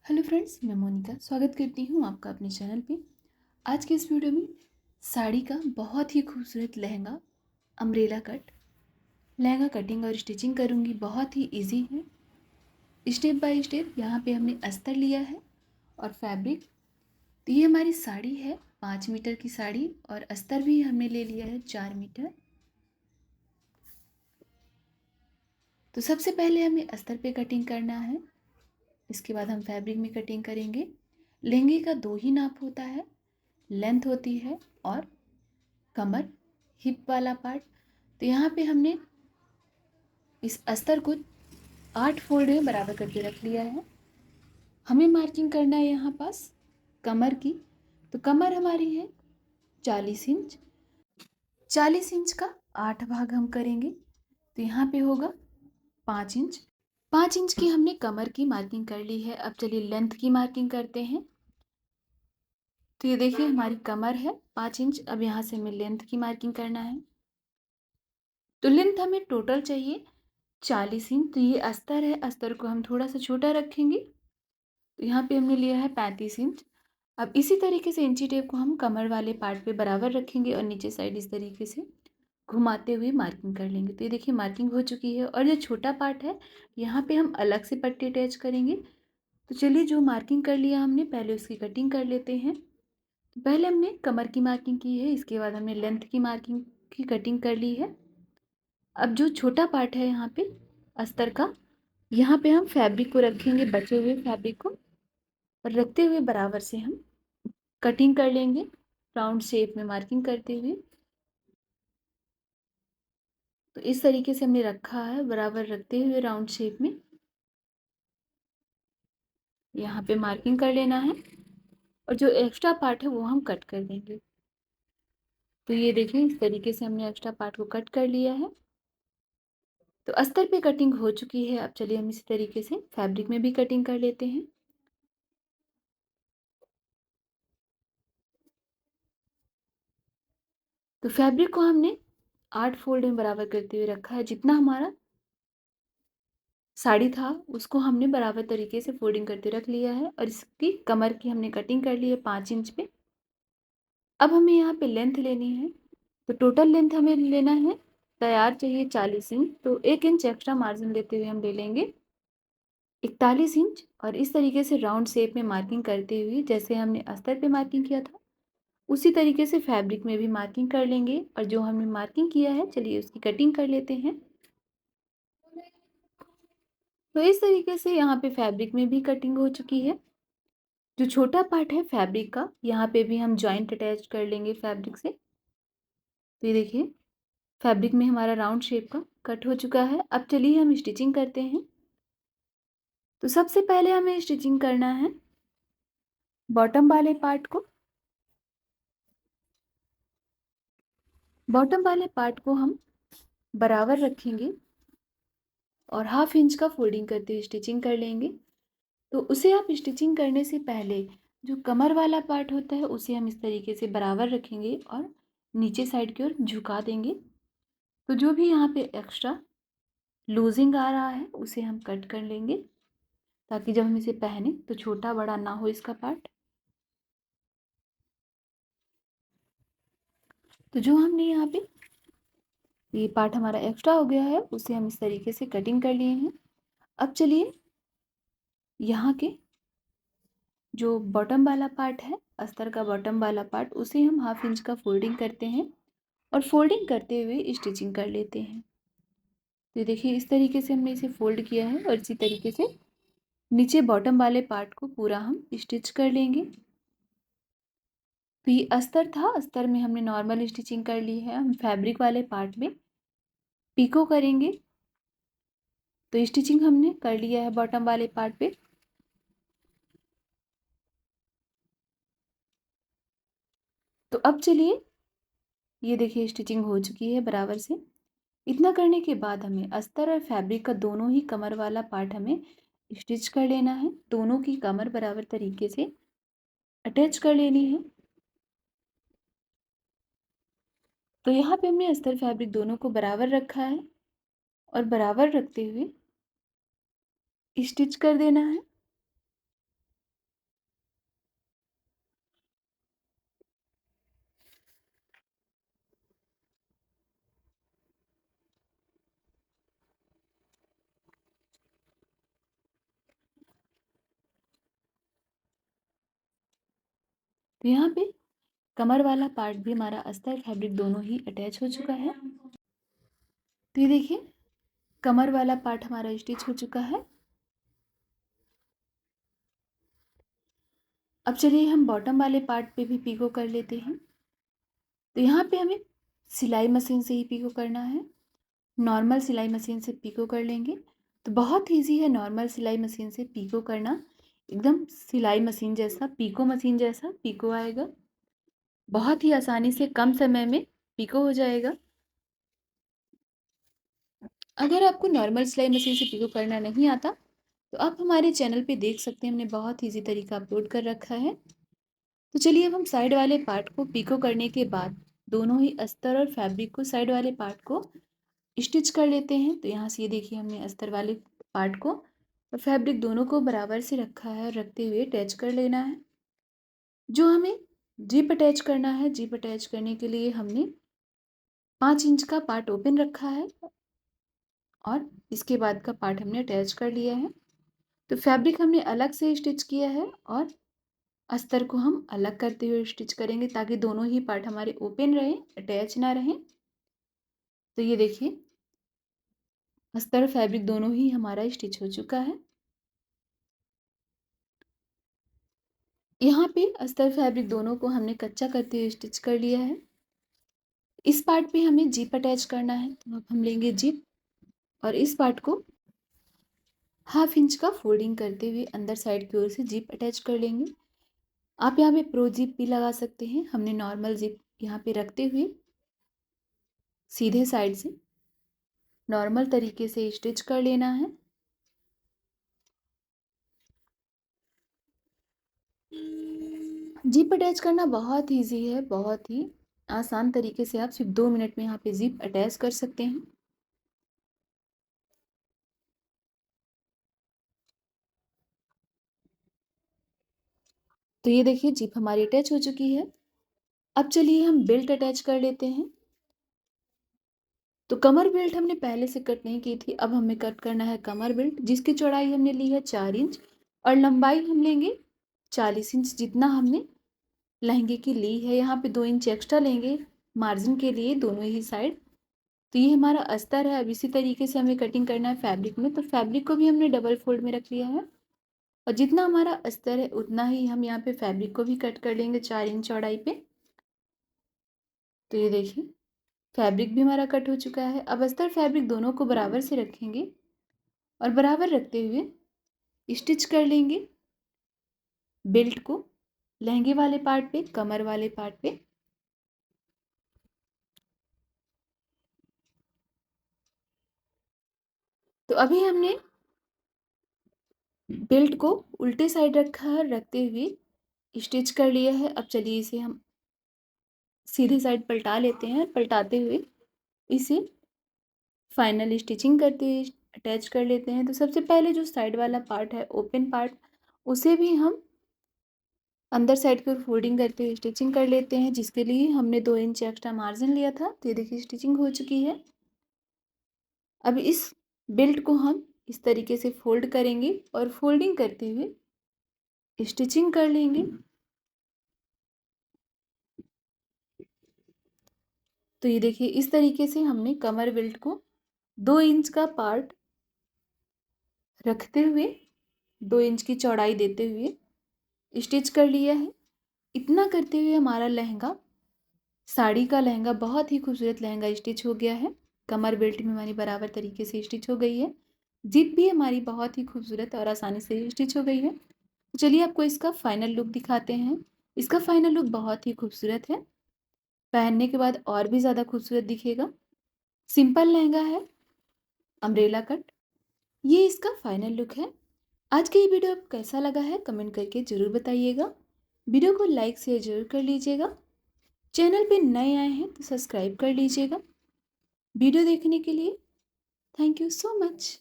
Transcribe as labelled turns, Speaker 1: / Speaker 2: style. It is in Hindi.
Speaker 1: हेलो फ्रेंड्स, मैं मोनिका स्वागत करती हूँ आपका अपने चैनल पे। आज के इस वीडियो में साड़ी का बहुत ही खूबसूरत lehenga umbrella cut lehenga cutting और स्टिचिंग करूँगी। बहुत ही इजी है, स्टेप बाय स्टेप। यहाँ पे हमने अस्तर लिया है और फैब्रिक। तो ये हमारी साड़ी है 5 मीटर की साड़ी और अस्तर भी हमने ले लिया है 4 मीटर। तो सबसे पहले हमें अस्तर पे कटिंग करना है, इसके बाद हम फैब्रिक में कटिंग करेंगे। लहंगे का 2 ही नाप होता है, लेंथ होती है और कमर, हिप वाला पार्ट। तो यहाँ पे हमने इस अस्तर को 8 फोल्ड में बराबर करके रख लिया है। हमें मार्किंग करना है यहाँ पास कमर की। तो कमर हमारी है 40 इंच। 40 इंच का 8 भाग हम करेंगे, तो यहाँ पे होगा 5 इंच। 5 इंच की हमने कमर की मार्किंग कर ली है। अब चलिए लेंथ की मार्किंग करते हैं। तो ये देखिए हमारी कमर है 5 इंच। अब यहाँ से हमें लेंथ की मार्किंग करना है। तो लेंथ हमें टोटल चाहिए 40 इंच। तो ये अस्तर है, अस्तर को हम थोड़ा सा छोटा रखेंगे। तो यहाँ पे हमने लिया है 35 इंच। अब इसी तरीके से इंची टेप को हम कमर वाले पार्ट पे बराबर रखेंगे और नीचे साइड इस तरीके से घुमाते हुए मार्किंग कर लेंगे। तो ये देखिए मार्किंग हो चुकी है। और जो छोटा पार्ट है यहाँ पे हम अलग से पट्टी अटैच करेंगे। तो चलिए जो मार्किंग कर लिया हमने, पहले उसकी कटिंग कर लेते हैं। तो पहले हमने कमर की मार्किंग की है, इसके बाद हमने लेंथ की मार्किंग की कटिंग कर ली है। अब जो छोटा पार्ट है यहाँ पे अस्तर का, यहाँ पे हम फैब्रिक को रखेंगे, बचे हुए फैब्रिक को, और रखते हुए बराबर से हम कटिंग कर लेंगे राउंड शेप में मार्किंग करते हुए। तो इस तरीके से हमने रखा है, बराबर रखते हुए राउंड शेप में यहाँ पे मार्किंग कर लेना है। और जो एक्स्ट्रा पार्ट है वो हम कट कर देंगे। तो ये देखिए इस तरीके से हमने एक्स्ट्रा पार्ट को कट कर लिया है। तो अस्तर पे कटिंग हो चुकी है। अब चलिए हम इसी तरीके से फैब्रिक में भी कटिंग कर लेते हैं। तो फैब्रिक को हमने 8 फोल्ड में बराबर करते हुए रखा है। जितना हमारा साड़ी था उसको हमने बराबर तरीके से फोल्डिंग करके रख लिया है। और इसकी कमर की हमने कटिंग कर ली है 5 इंच पे। अब हमें यहाँ पे लेंथ लेनी है। तो टोटल लेंथ हमें लेना है, तैयार चाहिए 40 इंच, तो 1 इंच एक्स्ट्रा मार्जिन लेते हुए हम ले लेंगे 41 इंच। और इस तरीके से राउंड शेप में मार्किंग करते हुए, जैसे हमने अस्तर पे मार्किंग किया था उसी तरीके से फैब्रिक में भी मार्किंग कर लेंगे। और जो हमने मार्किंग किया है चलिए उसकी कटिंग कर लेते हैं। तो इस तरीके से यहाँ पे फैब्रिक में भी कटिंग हो चुकी है। जो छोटा पार्ट है फैब्रिक का, यहाँ पे भी हम जॉइंट अटैच कर लेंगे फैब्रिक से। तो ये देखिए फैब्रिक में हमारा राउंड शेप का कट हो चुका है। अब चलिए हम स्टिचिंग करते हैं। तो सबसे पहले हमें स्टिचिंग करना है बॉटम वाले पार्ट को। बॉटम वाले पार्ट को हम बराबर रखेंगे और 1/2 इंच का फोल्डिंग करते हुए स्टिचिंग कर लेंगे। तो उसे आप स्टिचिंग करने से पहले जो कमर वाला पार्ट होता है उसे हम इस तरीके से बराबर रखेंगे और नीचे साइड की ओर झुका देंगे। तो जो भी यहाँ पे एक्स्ट्रा लूजिंग आ रहा है उसे हम कट कर लेंगे, ताकि जब हम इसे पहने तो छोटा बड़ा ना हो इसका पार्ट। तो जो हमने यहाँ पे ये पार्ट हमारा एक्स्ट्रा हो गया है उसे हम इस तरीके से कटिंग कर लिए हैं। अब चलिए यहाँ के जो बॉटम वाला पार्ट है, अस्तर का बॉटम वाला पार्ट, उसे हम 1/2 इंच का फोल्डिंग करते हैं और फोल्डिंग करते हुए स्टिचिंग कर लेते हैं। तो देखिए इस तरीके से हमने इसे फोल्ड किया है और इसी तरीके से नीचे बॉटम वाले पार्ट को पूरा हम स्टिच कर लेंगे। तो ये अस्तर था, अस्तर में हमने नॉर्मल स्टिचिंग कर ली है। हम फैब्रिक वाले पार्ट में पीको करेंगे। तो स्टिचिंग हमने कर लिया है बॉटम वाले पार्ट पे। तो अब चलिए ये देखिए स्टिचिंग हो चुकी है बराबर से। इतना करने के बाद हमें अस्तर और फैब्रिक का दोनों ही कमर वाला पार्ट हमें स्टिच कर लेना है। दोनों की कमर बराबर तरीके से अटैच कर लेनी है। तो यहाँ पे हमने अस्तर फैब्रिक दोनों को बराबर रखा है और बराबर रखते हुए स्टिच कर देना है। तो यहाँ पे कमर वाला पार्ट भी हमारा अस्तर फैब्रिक दोनों ही अटैच हो चुका है। तो ये देखिए कमर वाला पार्ट हमारा स्टिच हो चुका है। अब चलिए हम बॉटम वाले पार्ट पे भी पीको कर लेते हैं। तो यहाँ पे हमें सिलाई मशीन से ही पीको करना है। नॉर्मल सिलाई मशीन से पीको कर लेंगे तो बहुत ईजी है। नॉर्मल सिलाई मशीन से पीको करना एकदम सिलाई मशीन जैसा, पीको मशीन जैसा पीको आएगा। बहुत ही आसानी से कम समय में पीको हो जाएगा। अगर आपको नॉर्मल सिलाई मशीन से पीको करना नहीं आता तो आप हमारे चैनल पे देख सकते हैं, हमने बहुत ईजी तरीका अपलोड कर रखा है। तो चलिए अब हम साइड वाले पार्ट को पीको करने के बाद दोनों ही अस्तर और फैब्रिक को साइड वाले पार्ट को स्टिच कर लेते हैं। तो यहाँ से ये देखिए हमने अस्तर वाले पार्ट को और फैब्रिक दोनों को बराबर से रखा है और रखते हुए अटैच कर लेना है। जो हमें जिप अटैच करना है, जिप अटैच करने के लिए हमने 5 इंच का पार्ट ओपन रखा है और इसके बाद का पार्ट हमने अटैच कर लिया है। तो फैब्रिक हमने अलग से स्टिच किया है और अस्तर को हम अलग करते हुए स्टिच करेंगे ताकि दोनों ही पार्ट हमारे ओपन रहें, अटैच ना रहें। तो ये देखिए अस्तर और फैब्रिक दोनों ही हमारा स्टिच हो चुका है। यहाँ पे अस्तर फैब्रिक दोनों को हमने कच्चा करते हुए स्टिच कर लिया है। इस पार्ट पे हमें जिप अटैच करना है तो अब हम लेंगे जिप और इस पार्ट को 1/2 इंच का फोल्डिंग करते हुए अंदर साइड की ओर से जिप अटैच कर लेंगे। आप यहाँ पे प्रो जिप भी लगा सकते हैं। हमने नॉर्मल जिप यहाँ पे रखते हुए सीधे साइड से नॉर्मल तरीके से स्टिच कर लेना है। जिप अटैच करना बहुत ईजी है, बहुत ही आसान तरीके से आप सिर्फ 2 मिनट में यहाँ पे जिप अटैच कर सकते हैं। तो ये देखिए जिप हमारी अटैच हो चुकी है। अब चलिए हम बेल्ट अटैच कर लेते हैं। तो कमर बेल्ट हमने पहले से कट नहीं की थी, अब हमें कट करना है कमर बेल्ट जिसकी चौड़ाई हमने ली है 4 इंच और लंबाई हम लेंगे 40 इंच जितना हमने लहंगे की ली है। यहाँ पे 2 इंच एक्स्ट्रा लेंगे मार्जिन के लिए दोनों ही साइड। तो ये हमारा अस्तर है। अब इसी तरीके से हमें कटिंग करना है फैब्रिक में। तो फैब्रिक को भी हमने डबल फोल्ड में रख लिया है और जितना हमारा अस्तर है उतना ही हम यहाँ पे फैब्रिक को भी कट कर लेंगे 4 इंच चौड़ाई पे। तो ये देखिए फैब्रिक भी हमारा कट हो चुका है। अब अस्तर फैब्रिक दोनों को बराबर से रखेंगे और बराबर रखते हुए स्टिच कर लेंगे बेल्ट को लहंगे वाले पार्ट पे, कमर वाले पार्ट पे। तो अभी हमने बेल्ट को उल्टे साइड रखा है, रखते हुए स्टिच कर लिया है। अब चलिए इसे हम सीधे साइड पलटा लेते हैं। पलटाते हुए इसे फाइनल स्टिचिंग करते हुए अटैच कर लेते हैं। तो सबसे पहले जो साइड वाला पार्ट है ओपन पार्ट, उसे भी हम अंदर साइड की ओर फोल्डिंग करते हुए स्टिचिंग कर लेते हैं जिसके लिए हमने 2 इंच एक्स्ट्रा मार्जिन लिया था। तो ये देखिए स्टिचिंग हो चुकी है। अब इस बेल्ट को हम इस तरीके से फोल्ड करेंगे और फोल्डिंग करते हुए स्टिचिंग कर लेंगे। तो ये देखिए इस तरीके से हमने कमर बेल्ट को 2 इंच का पार्ट रखते हुए 2 इंच की चौड़ाई देते हुए स्टिच कर लिया है। इतना करते हुए हमारा लहंगा, साड़ी का लहंगा, बहुत ही खूबसूरत लहंगा स्टिच हो गया है। कमर बेल्ट में हमारी बराबर तरीके से स्टिच हो गई है। जिप भी हमारी बहुत ही खूबसूरत और आसानी से स्टिच हो गई है। चलिए आपको इसका फाइनल लुक दिखाते हैं। इसका फाइनल लुक बहुत ही खूबसूरत है, पहनने के बाद और भी ज़्यादा खूबसूरत दिखेगा। सिंपल लहंगा है, अम्ब्रेला कट। ये इसका फाइनल लुक है। आज का ये वीडियो आपको कैसा लगा है कमेंट करके ज़रूर बताइएगा। वीडियो को लाइक शेयर जरूर कर लीजिएगा। चैनल पे नए आए हैं तो सब्सक्राइब कर लीजिएगा। वीडियो देखने के लिए थैंक यू सो मच।